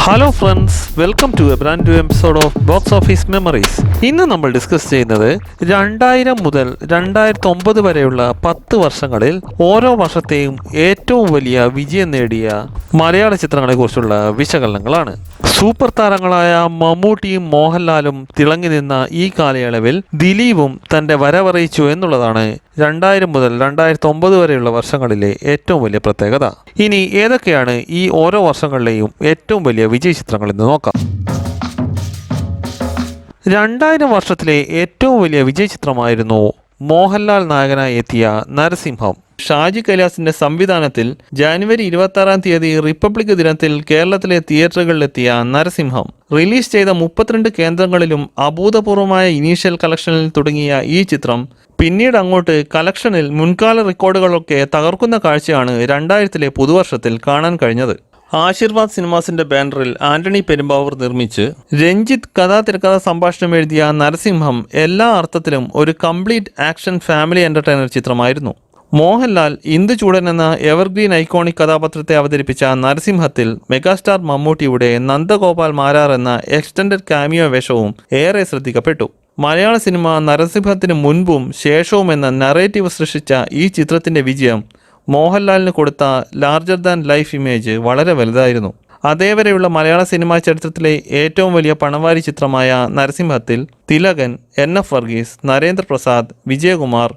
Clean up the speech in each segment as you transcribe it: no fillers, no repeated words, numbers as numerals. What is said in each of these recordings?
Hello friends, welcome to a brand new episode of box office memories. ഇന്ന് നമ്മൾ discuss ചെയ്യുന്നത് 2000 മുതൽ 2009 വരെയുള്ള 10 വർഷങ്ങളിൽ ഓരോ വർഷത്തെയും ഏറ്റവും വലിയ വിജയം നേടിയ മലയാള ചിത്രങ്ങളെക്കുറിച്ചുള്ള വിശകലനങ്ങളാണ്. സൂപ്പർ താരങ്ങളായ മമ്മൂട്ടിയും മോഹൻലാലും തിളങ്ങി നിന്ന ഈ കാലയളവിൽ ദിലീപും തൻ്റെ വരവറിയിച്ചു എന്നുള്ളതാണ് 2000 മുതൽ 2009 വരെയുള്ള വർഷങ്ങളിലെ ഏറ്റവും വലിയ പ്രത്യേകത. ഇനി ഏതൊക്കെയാണ് ഈ ഓരോ വർഷങ്ങളിലെയും ഏറ്റവും വലിയ വിജയ ചിത്രങ്ങൾ എന്ന് നോക്കാം. 2000 വർഷത്തിലെ ഏറ്റവും വലിയ വിജയ ചിത്രമായിരുന്നു മോഹൻലാൽ നായകനായി എത്തിയ നരസിംഹം. ഷാജി കൈലാസിന്റെ സംവിധാനത്തിൽ ജനുവരി 26 റിപ്പബ്ലിക് ദിനത്തിൽ കേരളത്തിലെ തിയേറ്ററുകളിലെത്തിയ നരസിംഹം റിലീസ് ചെയ്ത 32 കേന്ദ്രങ്ങളിലും അഭൂതപൂർവമായ ഇനീഷ്യൽ കളക്ഷനിൽ തുടങ്ങിയ ഈ ചിത്രം പിന്നീട് അങ്ങോട്ട് കളക്ഷനിൽ മുൻകാല റെക്കോർഡുകളൊക്കെ തകർക്കുന്ന കാഴ്ചയാണ് 2000-ലെ പുതുവർഷത്തിൽ കാണാൻ കഴിഞ്ഞത്. ആശീർവാദ് സിനിമാസിന്റെ ബാനറിൽ ആന്റണി പെരുമ്പാവൂർ നിർമ്മിച്ച് രഞ്ജിത്ത് തിരക്കഥ സംഭാഷണം എഴുതിയ നരസിംഹം എല്ലാ അർത്ഥത്തിലും ഒരു കംപ്ലീറ്റ് ആക്ഷൻ ഫാമിലി എന്റർടൈനർ ചിത്രമായിരുന്നു. മോഹൻലാൽ ഇന്ദുചൂടൻ എന്ന എവർഗ്രീൻ ഐക്കോണിക് കഥാപാത്രത്തെ അവതരിപ്പിച്ച നരസിംഹത്തിൽ മെഗാസ്റ്റാർ മമ്മൂട്ടിയുടെ നന്ദഗോപാൽ മാരാർ എന്ന എക്സ്റ്റൻഡഡ് കാമിയോ വേഷവും ഏറെ ശ്രദ്ധിക്കപ്പെട്ടു. മലയാള സിനിമ നരസിംഹത്തിന് മുൻപും ശേഷവും എന്ന നറേറ്റീവ് സൃഷ്ടിച്ച ഈ ചിത്രത്തിന്റെ വിജയം മോഹൻലാലിന് കൊടുത്ത ലാർജർ ദാൻ ലൈഫ് ഇമേജ് വളരെ വലുതായിരുന്നു. അതേവരെയുള്ള മലയാള സിനിമാ ചരിത്രത്തിലെ ഏറ്റവും വലിയ പണവാരി ചിത്രമായ നരസിംഹത്തിൽ തിലകൻ, NF വർഗീസ്, നരേന്ദ്രപ്രസാദ്, വിജയകുമാർ,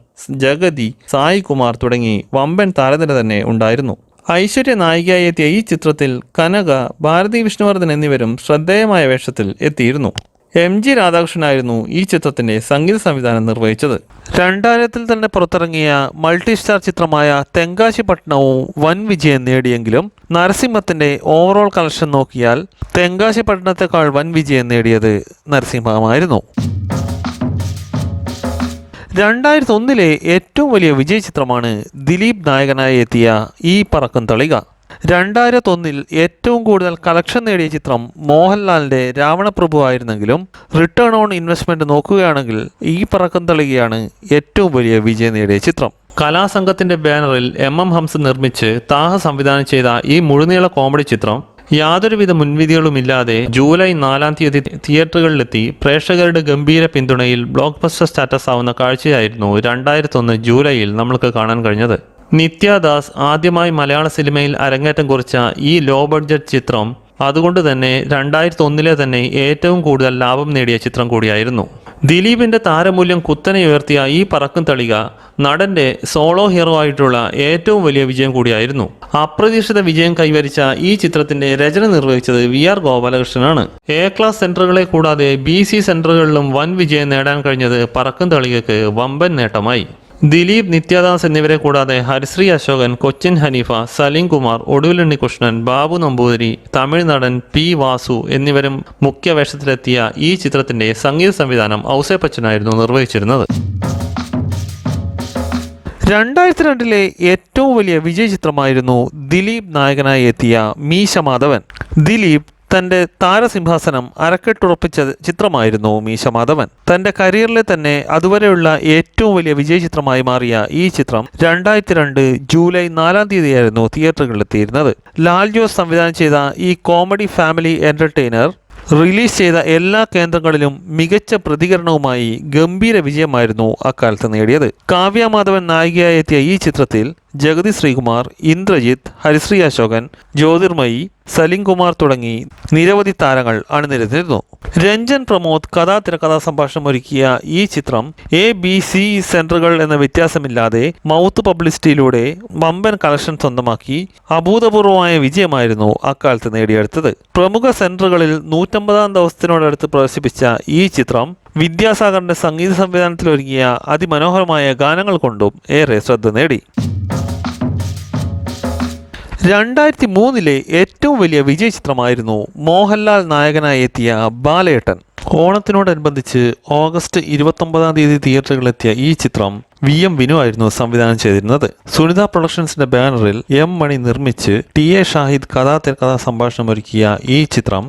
ജഗതി, സായി കുമാർ തുടങ്ങി വമ്പൻ താരനിര തന്നെ ഉണ്ടായിരുന്നു. ഐശ്വര്യ നായികയായി എത്തിയ ഈ ചിത്രത്തിൽ കനക, ഭാരതി വിഷ്ണുവർദ്ധൻ എന്നിവരും ശ്രദ്ധേയമായ വേഷത്തിൽ എത്തിയിരുന്നു. MG രാധാകൃഷ്ണനായിരുന്നു ഈ ചിത്രത്തിന്റെ സംഗീത സംവിധാനം നിർവഹിച്ചത്. 2000-ൽ തന്നെ പുറത്തിറങ്ങിയ മൾട്ടി സ്റ്റാർ ചിത്രമായ തെങ്കാശിപട്ടണവും വൻ വിജയം നേടിയെങ്കിലും നരസിംഹത്തിന്റെ ഓവറോൾ കളക്ഷൻ നോക്കിയാൽ തെങ്കാശിപട്ടണത്തെക്കാൾ വൻ വിജയം നേടിയത് നരസിംഹമായിരുന്നു. 2001-ലെ ഏറ്റവും വലിയ വിജയ ചിത്രമാണ് ദിലീപ് നായകനായി എത്തിയ ഈ പറക്കും തളിക. 2001-ൽ ഏറ്റവും കൂടുതൽ കളക്ഷൻ നേടിയ ചിത്രം മോഹൻലാലിന്റെ രാവണപ്രഭു ആയിരുന്നെങ്കിലും റിട്ടേൺ ഓൺ ഇൻവെസ്റ്റ്മെന്റ് നോക്കുകയാണെങ്കിൽ ഈ പറക്കം തളികയാണ് ഏറ്റവും വലിയ വിജയം നേടിയ ചിത്രം. കലാസംഘത്തിന്റെ ബാനറിൽ MM ഹംസ് നിർമ്മിച്ച് താഹ സംവിധാനം ചെയ്ത ഈ മുഴുനീള കോമഡി ചിത്രം യാതൊരുവിധ മുൻവിധികളുമില്ലാതെ ജൂലൈ 4 തിയേറ്ററുകളിലെത്തി പ്രേക്ഷകരുടെ ഗംഭീര പിന്തുണയിൽ ബ്ലോക്ക് ബസ്റ്റർ സ്റ്റാറ്റസ് ആവുന്ന കാഴ്ചയായിരുന്നു 2001 ജൂലൈയിൽ നമ്മൾക്ക് കാണാൻ കഴിഞ്ഞത്. നിത്യദാസ് ആദ്യമായി മലയാള സിനിമയിൽ അരങ്ങേറ്റം കുറിച്ച ഈ ലോ ബഡ്ജറ്റ് ചിത്രം അതുകൊണ്ട് തന്നെ 2001-ലെ തന്നെ ഏറ്റവും കൂടുതൽ ലാഭം നേടിയ ചിത്രം കൂടിയായിരുന്നു. ദിലീപിന്റെ താരമൂല്യം കുത്തനെ ഉയർത്തിയ ഈ പറക്കും തളിക നടന്റെ സോളോ ഹീറോ ആയിട്ടുള്ള ഏറ്റവും വലിയ വിജയം കൂടിയായിരുന്നു. അപ്രതീക്ഷിത വിജയം കൈവരിച്ച ഈ ചിത്രത്തിന്റെ രചന നിർവഹിച്ചത് VR ഗോപാലകൃഷ്ണനാണ്. A ക്ലാസ് സെന്ററുകളെ കൂടാതെ BC സെന്ററുകളിലും വൻ വിജയം നേടാൻ കഴിഞ്ഞത് പറക്കും തളികക്ക് വമ്പൻ നേട്ടമായി. ദിലീപ്, നിത്യദാസ് എന്നിവരെ കൂടാതെ ഹരിശ്രീ അശോകൻ, കൊച്ചിൻ ഹനീഫ, സലീം കുമാർ, ഒടുവിലുണ്ണികൃഷ്ണൻ, ബാബു നമ്പൂതിരി, തമിഴ് നടൻ P വാസു എന്നിവരും മുഖ്യ വേഷത്തിലെത്തിയ ഈ ചിത്രത്തിന്റെ സംഗീത സംവിധാനം ഔസേപ്പച്ചനായിരുന്നു നിർവഹിച്ചിരുന്നത്. 2002-ലെ ഏറ്റവും വലിയ വിജയ ചിത്രമായിരുന്നു ദിലീപ് നായകനായി എത്തിയ മീശ മാധവൻ. ദിലീപ് തൻ്റെ താരസിംഹാസനം അരക്കെട്ടുറപ്പിച്ച ചിത്രമായിരുന്നു മീശ മാധവൻ. തൻ്റെ കരിയറിലെ തന്നെ അതുവരെയുള്ള ഏറ്റവും വലിയ വിജയ ചിത്രമായി മാറിയ ഈ ചിത്രം 2002 ജൂലൈ 4 തിയേറ്ററുകളിലെത്തിയിരുന്നത്. ലാൽ ജോസ് സംവിധാനം ചെയ്ത ഈ കോമഡി ഫാമിലി എന്റർടൈനർ റിലീസ് ചെയ്ത എല്ലാ കേന്ദ്രങ്ങളിലും മികച്ച പ്രതികരണവുമായി ഗംഭീര വിജയമായിരുന്നു അക്കാലത്ത് നേടിയത്. കാവ്യ മാധവൻ നായികയായി എത്തിയ ഈ ചിത്രത്തിൽ ജഗതി ശ്രീകുമാർ, ഇന്ദ്രജിത്ത്, ഹരിശ്രീ അശോകൻ, ജ്യോതിർമയി, സലീം കുമാർ തുടങ്ങി നിരവധി താരങ്ങൾ അണിനിരന്നിരുന്നു. രഞ്ജൻ പ്രമോദ് തിരക്കഥാ സംഭാഷണം ഒരുക്കിയ ഈ ചിത്രം ABC സെന്ററുകൾ എന്ന വ്യത്യാസമില്ലാതെ മൗത്ത് പബ്ലിസിറ്റിയിലൂടെ വമ്പൻ കളക്ഷൻ സ്വന്തമാക്കി അഭൂതപൂർവമായ വിജയമായിരുന്നു അക്കാലത്ത് നേടിയെടുത്തത്. പ്രമുഖ സെന്ററുകളിൽ 150-ാം ദിവസത്തിനോടടുത്ത് പ്രദർശിപ്പിച്ച ഈ ചിത്രം വിദ്യാസാഗറിന്റെ സംഗീത സംവിധാനത്തിൽ ഒരുങ്ങിയ അതിമനോഹരമായ ഗാനങ്ങൾ കൊണ്ടും ഏറെ ശ്രദ്ധ നേടി. 2003-ലെ ഏറ്റവും വലിയ വിജയ ചിത്രമായിരുന്നു മോഹൻലാൽ നായകനായി എത്തിയ ബാലേട്ടൻ. ഓണത്തിനോടനുബന്ധിച്ച് ഓഗസ്റ്റ് 29 തിയേറ്ററുകളിലെത്തിയ ഈ ചിത്രം VM വിനു ആയിരുന്നു സംവിധാനം ചെയ്തിരുന്നത്. സുനിത പ്രൊഡക്ഷൻസിന്റെ ബാനറിൽ M മണി നിർമ്മിച്ച് TA ഷാഹിദ് തിരക്കഥാ സംഭാഷണം ഒരുക്കിയ ഈ ചിത്രം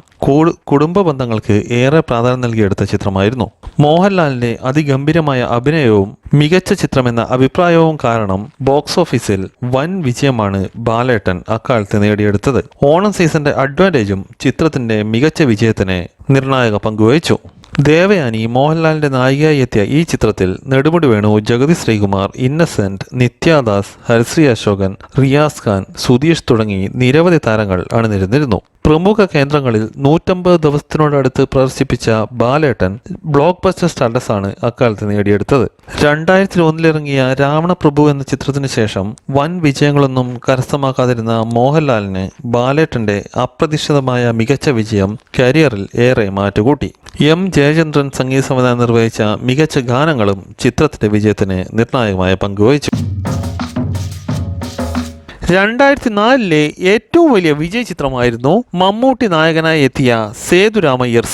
കുടുംബ ബന്ധങ്ങൾക്ക് ഏറെ പ്രാധാന്യം നൽകിയെടുത്ത ചിത്രമായിരുന്നു. മോഹൻലാലിന്റെ അതിഗംഭീരമായ അഭിനയവും മികച്ച ചിത്രമെന്ന അഭിപ്രായവും കാരണം ബോക്സ് ഓഫീസിൽ വൻ വിജയമാണ് ബാലേട്ടൻ അക്കാലത്ത് നേടിയെടുത്തത്. ഓണം സീസന്റെ അഡ്വാൻറ്റേജും ചിത്രത്തിന്റെ മികച്ച വിജയത്തിന് നിർണായക പങ്കുവഹിച്ചു. ദേവയാനി മോഹൻലാലിന്റെ നായികയായി എത്തിയ ഈ ചിത്രത്തിൽ നെടുമുടി വേണു, ജഗതി ശ്രീകുമാർ, ഇന്നസെന്റ്, നിത്യാദാസ്, ഹരിശ്രീ അശോകൻ, റിയാസ് ഖാൻ, സുധീഷ് തുടങ്ങി നിരവധി താരങ്ങൾ അണിനിരന്നിരുന്നു. പ്രമുഖ കേന്ദ്രങ്ങളിൽ 150 ദിവസത്തിനോടടുത്ത് പ്രദർശിപ്പിച്ച ബാലേട്ടൻ ബ്ലോക്ക് ബസ്റ്റർ സ്റ്റാറ്റസാണ് അക്കാലത്ത് നേടിയെടുത്തത്. 2001 ഇറങ്ങിയ രാവണപ്രഭു എന്ന ചിത്രത്തിന് ശേഷം വൻ വിജയങ്ങളൊന്നും കരസ്ഥമാക്കാതിരുന്ന മോഹൻലാലിന് ബാലേട്ടന്റെ അപ്രതീക്ഷിതമായ മികച്ച വിജയം കരിയറിൽ ഏറെ മാറ്റുകൂട്ടി. M ജയചന്ദ്രൻ സംഗീത സംവിധാനം നിർവഹിച്ച മികച്ച ഗാനങ്ങളും ചിത്രത്തിന്റെ വിജയത്തിന് നിർണായകമായ പങ്കുവഹിച്ചു. 2004 ഏറ്റവും വലിയ വിജയ ചിത്രമായിരുന്നു മമ്മൂട്ടി നായകനായി എത്തിയ സേതുരാമയ്യർ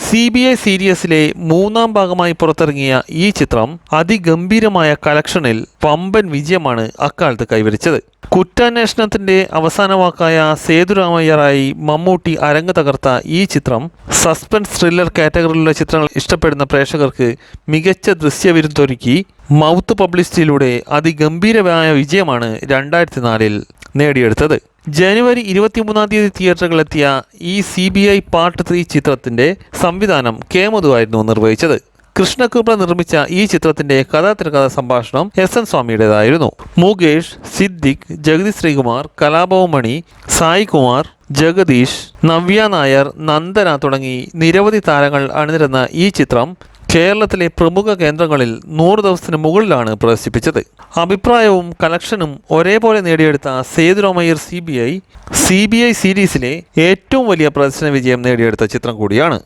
CBI സീരീസിലെ 3ാം ഭാഗമായി പുറത്തിറങ്ങിയ ഈ ചിത്രം അതിഗംഭീരമായ കളക്ഷനിൽ പമ്പൻ വിജയമാണ് അക്കാലത്ത് കൈവരിച്ചത്. കുറ്റാന്വേഷണത്തിന്റെ അവസാന വാക്കായ സേതുരാമയ്യറായി മമ്മൂട്ടി അരങ്ങ് തകർത്ത ഈ ചിത്രം സസ്പെൻസ് ത്രില്ലർ കാറ്റഗറിയിലുള്ള ചിത്രങ്ങൾ ഇഷ്ടപ്പെടുന്ന പ്രേക്ഷകർക്ക് മികച്ച ദൃശ്യവിരുദ്ധൊരുക്കി മൗത്ത് പബ്ലിസിറ്റിയിലൂടെ അതിഗംഭീരമായ വിജയമാണ് 2004 നേടിയെടുത്തത്. ജനുവരി 23 തിയേറ്ററുകളിലെത്തിയ ഈ CBI പാർട്ട് 3 ചിത്രത്തിന്റെ സംവിധാനം K മധു ആയിരുന്നു നിർവഹിച്ചത്. കൃഷ്ണകുബ്ര നിർമ്മിച്ച ഈ ചിത്രത്തിന്റെ തിരക്കഥാ സംഭാഷണം SN സ്വാമിയുടേതായിരുന്നു. മുകേഷ്, സിദ്ദിഖ്, ജഗതി ശ്രീകുമാർ, കലാഭവൻ മണി, സായി കുമാർ, ജഗദീഷ്, നവ്യ നായർ, നന്ദന തുടങ്ങി നിരവധി താരങ്ങൾ അണിനിരന്ന ഈ ചിത്രം കേരളത്തിലെ പ്രമുഖ കേന്ദ്രങ്ങളിൽ 100 ദിവസത്തിന് മുകളിലാണ് പ്രദർശിപ്പിച്ചത്. അഭിപ്രായവും കളക്ഷനും ഒരേപോലെ നേടിയെടുത്ത സേതുരാമയ്യർ CBI സീരീസിലെ ഏറ്റവും വലിയ പ്രദർശന വിജയം നേടിയെടുത്ത ചിത്രം കൂടിയാണ്.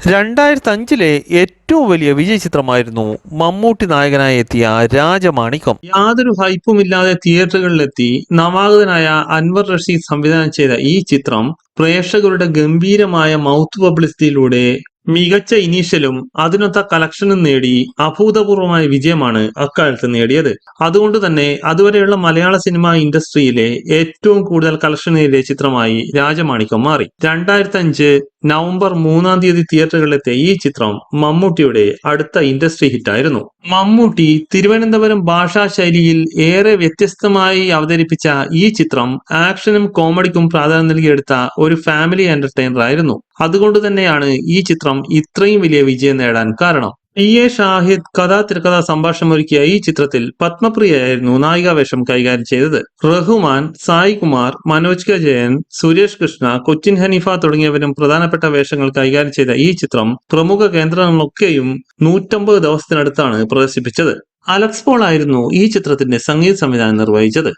2005 ഏറ്റവും വലിയ വിജയ ചിത്രമായിരുന്നു മമ്മൂട്ടി നായകനായി എത്തിയ രാജമാണിക്യം. യാതൊരു ഹൈപ്പുമില്ലാതെ തിയേറ്ററുകളിലെത്തി നവാഗതനായ അൻവർ റഷീദ് സംവിധാനം ചെയ്ത ഈ ചിത്രം പ്രേക്ഷകരുടെ ഗംഭീരമായ മൗത്ത് പബ്ലിസിറ്റിയിലൂടെ മികച്ച ഇനീഷ്യലും അതിനൊത്ത കളക്ഷനും നേടി അഭൂതപൂർവമായ വിജയമാണ് അക്കാലത്ത് നേടിയത്. അതുകൊണ്ട് തന്നെ അതുവരെയുള്ള മലയാള സിനിമ ഇൻഡസ്ട്രിയിലെ ഏറ്റവും കൂടുതൽ കളക്ഷൻ നേടിയ ചിത്രമായി രാജമാണിക്യം മാറി. 2005 നവംബർ 3 തിയേറ്ററുകളിലെത്തിയ ഈ ചിത്രം മമ്മൂട്ടിയുടെ അടുത്ത ഇൻഡസ്ട്രി ഹിറ്റായിരുന്നു. മമ്മൂട്ടി തിരുവനന്തപുരം ഭാഷാ ശൈലിയിൽ ഏറെ വ്യത്യസ്തമായി അവതരിപ്പിച്ച ഈ ചിത്രം ആക്ഷനും കോമഡിക്കും പ്രാധാന്യം നൽകിയെടുത്ത ഒരു ഫാമിലി എന്റർടൈനർ ആയിരുന്നു. അതുകൊണ്ട് തന്നെയാണ് ഈ ചിത്രം ഇത്രയും വലിയ വിജയം നേടാൻ കാരണം. TA ഷാഹിദ് തിരക്കഥാ സംഭാഷണം ഒരുക്കിയ ഈ ചിത്രത്തിൽ പത്മപ്രിയയായിരുന്നു നായികാവേഷം കൈകാര്യം ചെയ്തത്. റഹ്മാൻ, സായി കുമാർ, മനോജ് കെ ജയൻ, സുരേഷ് കൃഷ്ണ, കൊച്ചിൻ ഹനീഫ തുടങ്ങിയവരും പ്രധാനപ്പെട്ട വേഷങ്ങൾ കൈകാര്യം ചെയ്ത ഈ ചിത്രം പ്രമുഖ കേന്ദ്രങ്ങളൊക്കെയും 150 ദിവസത്തിനടുത്താണ് പ്രദർശിപ്പിച്ചത്. അലക്സ് പോൾ ആയിരുന്നു ഈ ചിത്രത്തിന്റെ സംഗീത സംവിധാനം നിർവഹിച്ചത്.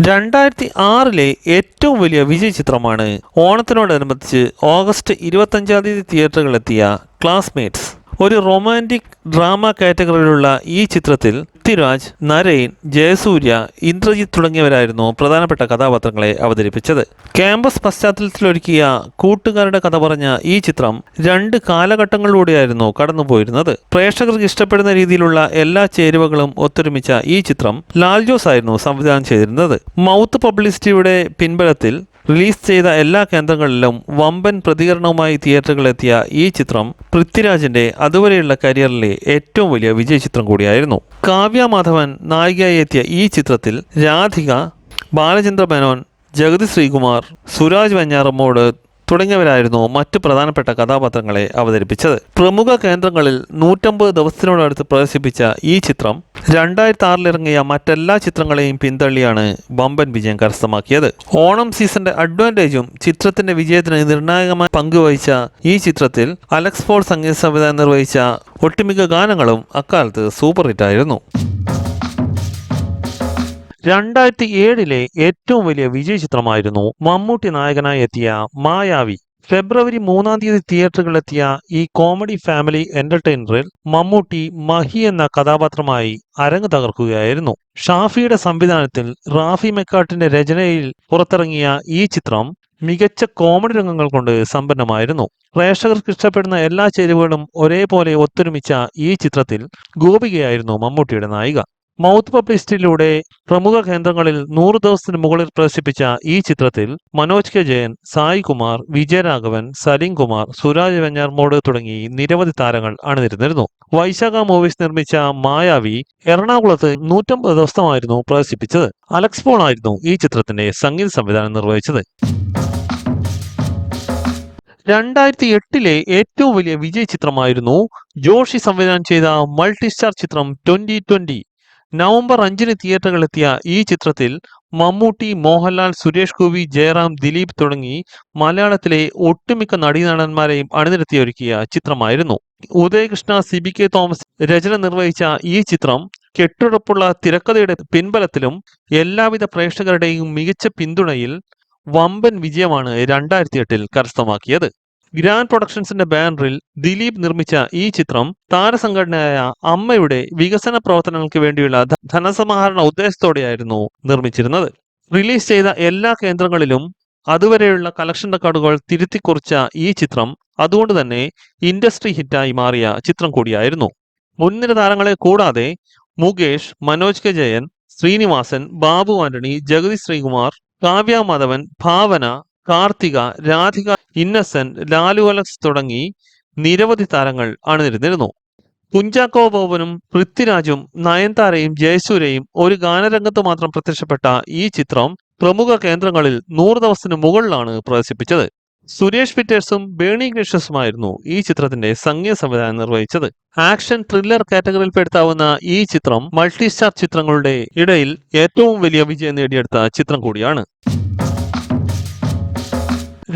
2006 ഏറ്റവും വലിയ വിജയ ചിത്രമാണ് ഓണത്തിനോടനുബന്ധിച്ച് ഓഗസ്റ്റ് 25 തിയേറ്ററുകളിലെത്തിയ ക്ലാസ്മേറ്റ്സ്. ഒരു റൊമാൻറ്റിക് ഡ്രാമ കാറ്റഗറിയിലുള്ള ഈ ചിത്രത്തിൽ പൃഥ്വിരാജ്, നരേൻ, ജയസൂര്യ, ഇന്ദ്രജിത്ത് തുടങ്ങിയവരായിരുന്നു പ്രധാനപ്പെട്ട കഥാപാത്രങ്ങളെ അവതരിപ്പിച്ചത്. ക്യാമ്പസ് പശ്ചാത്തലത്തിലൊരുക്കിയ കൂട്ടുകാരുടെ കഥ പറഞ്ഞ ഈ ചിത്രം 2 കാലഘട്ടങ്ങളിലൂടെയായിരുന്നു കടന്നുപോയിരുന്നത്. പ്രേക്ഷകർക്ക് ഇഷ്ടപ്പെടുന്ന രീതിയിലുള്ള എല്ലാ ചേരുവകളും ഒത്തൊരുമിച്ച ഈ ചിത്രം ലാൽ ജോസ് ആയിരുന്നു സംവിധാനം ചെയ്തിരുന്നത്. മൗത്ത് പബ്ലിസിറ്റിയുടെ പിൻബലത്തിൽ റിലീസ് ചെയ്ത എല്ലാ കേന്ദ്രങ്ങളിലും വമ്പൻ പ്രതികരണവുമായി തിയേറ്ററുകളിലെത്തിയ ഈ ചിത്രം പൃഥ്വിരാജിന്റെ അതുവരെയുള്ള കരിയറിലെ ഏറ്റവും വലിയ വിജയ ചിത്രം കൂടിയായിരുന്നു. കാവ്യ മാധവൻ നായികയായി എത്തിയ ഈ ചിത്രത്തിൽ രാധിക, ബാലചന്ദ്ര മേനോൻ, ജഗതി ശ്രീകുമാർ, സുരാജ് വെഞ്ഞാറമ്മൂട് തുടങ്ങിയവരായിരുന്നു മറ്റു പ്രധാനപ്പെട്ട കഥാപാത്രങ്ങളെ അവതരിപ്പിച്ചത്. പ്രമുഖ കേന്ദ്രങ്ങളിൽ 150 ദിവസത്തിനോടടുത്ത് പ്രദർശിപ്പിച്ച ഈ ചിത്രം 2006 ഇറങ്ങിയ മറ്റെല്ലാ ചിത്രങ്ങളെയും പിന്തള്ളിയാണ് വമ്പൻ വിജയം കരസ്ഥമാക്കിയത്. ഓണം സീസന്റെ അഡ്വാൻറ്റേജും ചിത്രത്തിന്റെ വിജയത്തിന് നിർണായകമായി പങ്കുവഹിച്ച ഈ ചിത്രത്തിൽ അലക്സ് പോൾ സംഗീത സംവിധാനം നിർവഹിച്ച ഒട്ടുമിക്ക ഗാനങ്ങളും അക്കാലത്ത് സൂപ്പർ ഹിറ്റായിരുന്നു. 2007 ഏറ്റവും വലിയ വിജയ ചിത്രമായിരുന്നു മമ്മൂട്ടി നായകനായി എത്തിയ മായാവി. ഫെബ്രുവരി 3-ാം തീയതി തിയേറ്ററുകളിലെത്തിയ ഈ കോമഡി ഫാമിലി എന്റർടൈനറിൽ മമ്മൂട്ടി മഹി എന്ന കഥാപാത്രമായി അരങ്ങ് തകർക്കുകയായിരുന്നു. ഷാഫിയുടെ സംവിധാനത്തിൽ റാഫി മെക്കാട്ടിന്റെ രചനയിൽ പുറത്തിറങ്ങിയ ഈ ചിത്രം മികച്ച കോമഡി രംഗങ്ങൾ കൊണ്ട് സമ്പന്നമായിരുന്നു. പ്രേക്ഷകർക്ക് ഇഷ്ടപ്പെടുന്ന എല്ലാ ചേരുവകളും ഒരേപോലെ ഒത്തൊരുമിച്ച ഈ ചിത്രത്തിൽ ഗോപികയായിരുന്നു മമ്മൂട്ടിയുടെ നായിക. മൗത്ത് പബ്ലിസിറ്റിയിലൂടെ പ്രമുഖ കേന്ദ്രങ്ങളിൽ 100 ദിവസത്തിന് മുകളിൽ പ്രദർശിപ്പിച്ച ഈ ചിത്രത്തിൽ മനോജ് കെ ജയൻ, സായി കുമാർ, വിജയരാഘവൻ, സലീം കുമാർ, സുരാജ് വെഞ്ഞാർമൂട് തുടങ്ങി നിരവധി താരങ്ങൾ അണിനിരന്നിരുന്നു. വൈശാഖ മൂവീസ് നിർമ്മിച്ച മായാവി എറണാകുളത്ത് 150 ദിവസമായിരുന്നു പ്രദർശിപ്പിച്ചത്. അലക്സ് പോൾ ആയിരുന്നു ഈ ചിത്രത്തിന്റെ സംഗീത സംവിധാനം നിർവഹിച്ചത്. 2008-ലെ ഏറ്റവും വലിയ വിജയ ചിത്രമായിരുന്നു ജോഷി സംവിധാനം ചെയ്ത മൾട്ടി സ്റ്റാർ ചിത്രം 2020. നവംബർ 5-ന് തിയേറ്ററുകളിലെത്തിയ ഈ ചിത്രത്തിൽ മമ്മൂട്ടി, മോഹൻലാൽ, സുരേഷ് ഗോപി, ജയറാം, ദിലീപ് തുടങ്ങി മലയാളത്തിലെ ഒട്ടുമിക്ക നടീനടന്മാരെയും അണിനിരത്തിയൊരുക്കിയ ചിത്രമായിരുന്നു. ഉദയകൃഷ്ണ, CBK തോമസ് രചന നിർവഹിച്ച ഈ ചിത്രം കെട്ടുറപ്പുള്ള തിരക്കഥയുടെ പിൻബലത്തിലും എല്ലാവിധ പ്രേക്ഷകരുടെയും മികച്ച പിന്തുണയിൽ വമ്പൻ വിജയമാണ് 2008-ൽ കരസ്ഥമാക്കിയത്. ഗ്രാൻഡ് പ്രൊഡക്ഷൻസിന്റെ ബാനറിൽ ദിലീപ് നിർമ്മിച്ച ഈ ചിത്രം താരസംഘടനയായ അമ്മയുടെ വികസന പ്രവർത്തനങ്ങൾക്ക് വേണ്ടിയുള്ള ധനസമാഹരണ ഉദ്ദേശത്തോടെയായിരുന്നു നിർമ്മിച്ചിരുന്നത്. റിലീസ് ചെയ്ത എല്ലാ കേന്ദ്രങ്ങളിലും അതുവരെയുള്ള കളക്ഷൻ റെക്കോർഡുകൾ തിരുത്തിക്കുറിച്ച ഈ ചിത്രം അതുകൊണ്ട് തന്നെ ഇൻഡസ്ട്രി ഹിറ്റായി മാറിയ ചിത്രം കൂടിയായിരുന്നു. മുൻനിര താരങ്ങളെ കൂടാതെ മുകേഷ്, മനോജ് കെ ജയൻ, ശ്രീനിവാസൻ, ബാബു ആന്റണി, ജഗതി ശ്രീകുമാർ, കാവ്യ മാധവൻ, ഭാവന, കാർത്തിക, രാധിക, ഇന്നസെന്റ്, ലാലു അലക്സ് തുടങ്ങി നിരവധി താരങ്ങൾ അണിനിരന്നിരുന്നു. കുഞ്ചാക്കോ ബോബനും പൃഥ്വിരാജും നയൻതാരയും ജയസൂര്യയും ഒരു ഗാനരംഗത്ത് മാത്രം പ്രത്യക്ഷപ്പെട്ട ഈ ചിത്രം പ്രമുഖ കേന്ദ്രങ്ങളിൽ 100 ദിവസത്തിന് മുകളിലാണ് പ്രദർശിപ്പിച്ചത്. സുരേഷ് പീറ്റേഴ്സും ബേണി ഇഗ്നേഷ്യസുമായിരുന്നു ഈ ചിത്രത്തിന്റെ സംഗീത സംവിധാനം നിർവഹിച്ചത്. ആക്ഷൻ ത്രില്ലർ കാറ്റഗറിയിൽപ്പെടുത്താവുന്ന ഈ ചിത്രം മൾട്ടി സ്റ്റാർ ചിത്രങ്ങളുടെ ഇടയിൽ ഏറ്റവും വലിയ വിജയം നേടിയെടുത്ത ചിത്രം കൂടിയാണ്.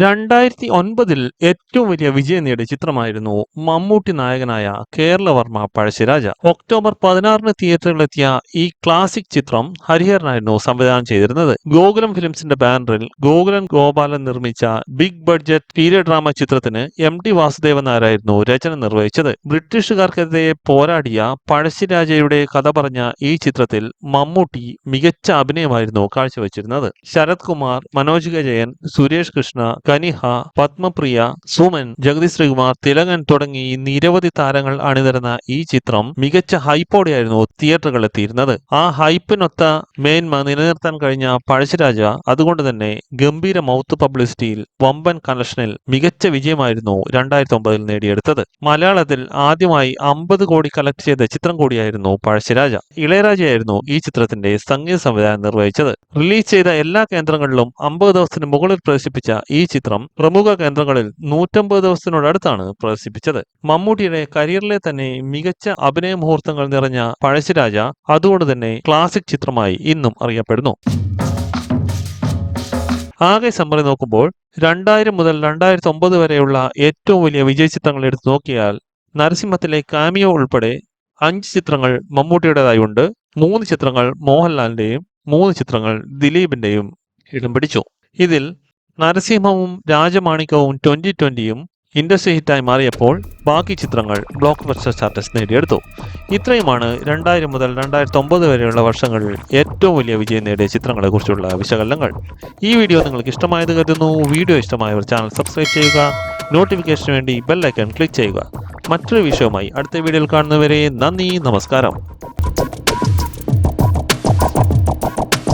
2009-ൽ ഏറ്റവും വലിയ വിജയം നേടിയ ചിത്രമായിരുന്നു മമ്മൂട്ടി നായകനായ കേരളവർമ്മ പഴശ്ശിരാജ. ഒക്ടോബർ 16-ന് തിയേറ്ററുകളിലെത്തിയ ഈ ക്ലാസിക് ചിത്രം ഹരിഹരനായിരുന്നു സംവിധാനം ചെയ്തിരുന്നത്. ഗോകുലം ഫിലിംസിന്റെ ബാനറിൽ ഗോകുലൻ ഗോപാലൻ നിർമ്മിച്ച ബിഗ് ബഡ്ജറ്റ് പീരിയഡ് ഡ്രാമ ചിത്രത്തിന് MT വാസുദേവൻ നായരായിരുന്നു രചന നിർവഹിച്ചത്. ബ്രിട്ടീഷുകാർക്കെതിരെ പോരാടിയ പഴശ്ശിരാജയുടെ കഥ പറഞ്ഞ ഈ ചിത്രത്തിൽ മമ്മൂട്ടി മികച്ച അഭിനയമായിരുന്നു കാഴ്ചവെച്ചിരുന്നത്. ശരത് കുമാർ, മനോജ് കെ ജയൻ, സുരേഷ് കൃഷ്ണ, കനിഹ, പത്മപ്രിയ, സുമൻ, ജഗതി ശ്രീകുമാർ, തിലകൻ തുടങ്ങി നിരവധി താരങ്ങൾ അണിനിരന്ന ഈ ചിത്രം മികച്ച ഹൈപ്പോടെയായിരുന്നു തിയേറ്ററുകളിലെത്തിയിരുന്നത്. ആ ഹൈപ്പിനൊത്ത മേന്മ നിലനിർത്താൻ കഴിഞ്ഞ പഴശ്ശിരാജ അതുകൊണ്ട് തന്നെ ഗംഭീര മൗത്ത് പബ്ലിസിറ്റിയിൽ വമ്പൻ കളക്ഷനിൽ മികച്ച വിജയമായിരുന്നു 2009-ൽ നേടിയെടുത്തത്. മലയാളത്തിൽ ആദ്യമായി 50 കോടി കളക്ട് ചെയ്ത ചിത്രം കൂടിയായിരുന്നു പഴശ്ശിരാജ. ഇളയരാജയായിരുന്നു ഈ ചിത്രത്തിന്റെ സംഗീത സംവിധാനം നിർവഹിച്ചത്. റിലീസ് ചെയ്ത എല്ലാ കേന്ദ്രങ്ങളിലും 50 ദിവസത്തിന് മുകളിൽ പ്രദർശിപ്പിച്ച ഈ ചിത്രം പ്രമുഖ കേന്ദ്രങ്ങളിൽ 150 ദിവസത്തിനോടടുത്താണ് പ്രദർശിപ്പിച്ചത്. മമ്മൂട്ടിയുടെ കരിയറിലെ തന്നെ മികച്ച അഭിനയ മുഹൂർത്തങ്ങൾ നിറഞ്ഞ പഴശ്ശിരാജ അതുകൊണ്ട് തന്നെ ക്ലാസിക് ചിത്രമായി ഇന്നും അറിയപ്പെടുന്നു. ആകെ സമ്മറി നോക്കുമ്പോൾ 2000 മുതൽ 2009 വരെയുള്ള ഏറ്റവും വലിയ വിജയ ചിത്രങ്ങൾ എടുത്തു നോക്കിയാൽ നരസിംഹത്തിലെ കാമിയോ ഉൾപ്പെടെ 5 ചിത്രങ്ങൾ മമ്മൂട്ടിയുടേതായി ഉണ്ട്. 3 ചിത്രങ്ങൾ മോഹൻലാലിന്റെയും 3 ചിത്രങ്ങൾ ദിലീപിന്റെയും ഇടം പിടിച്ചു. ഇതിൽ നരസിംഹവും രാജമാണിക്യവും 2020-യും ഇൻഡസ്ട്രി ഹിറ്റായി മാറിയപ്പോൾ ബാക്കി ചിത്രങ്ങൾ ബ്ലോക്ക് ബസ്റ്റർ സ്റ്റാറ്റസ് നേടിയെടുത്തു. ഇത്രയുമാണ് 2000 മുതൽ 2009 വരെയുള്ള വർഷങ്ങളിൽ ഏറ്റവും വലിയ വിജയം നേടിയ ചിത്രങ്ങളെ കുറിച്ചുള്ള വിശകലനങ്ങൾ. ഈ വീഡിയോ നിങ്ങൾക്ക് ഇഷ്ടമായത് കരുതുന്നു. വീഡിയോ ഇഷ്ടമായവർ ചാനൽ സബ്സ്ക്രൈബ് ചെയ്യുക. നോട്ടിഫിക്കേഷന് വേണ്ടി ബെൽ ഐക്കൺ ക്ലിക്ക് ചെയ്യുക. മറ്റൊരു വിഷയവുമായി അടുത്ത വീഡിയോയിൽ കാണുന്നവരെ നന്ദി, നമസ്കാരം.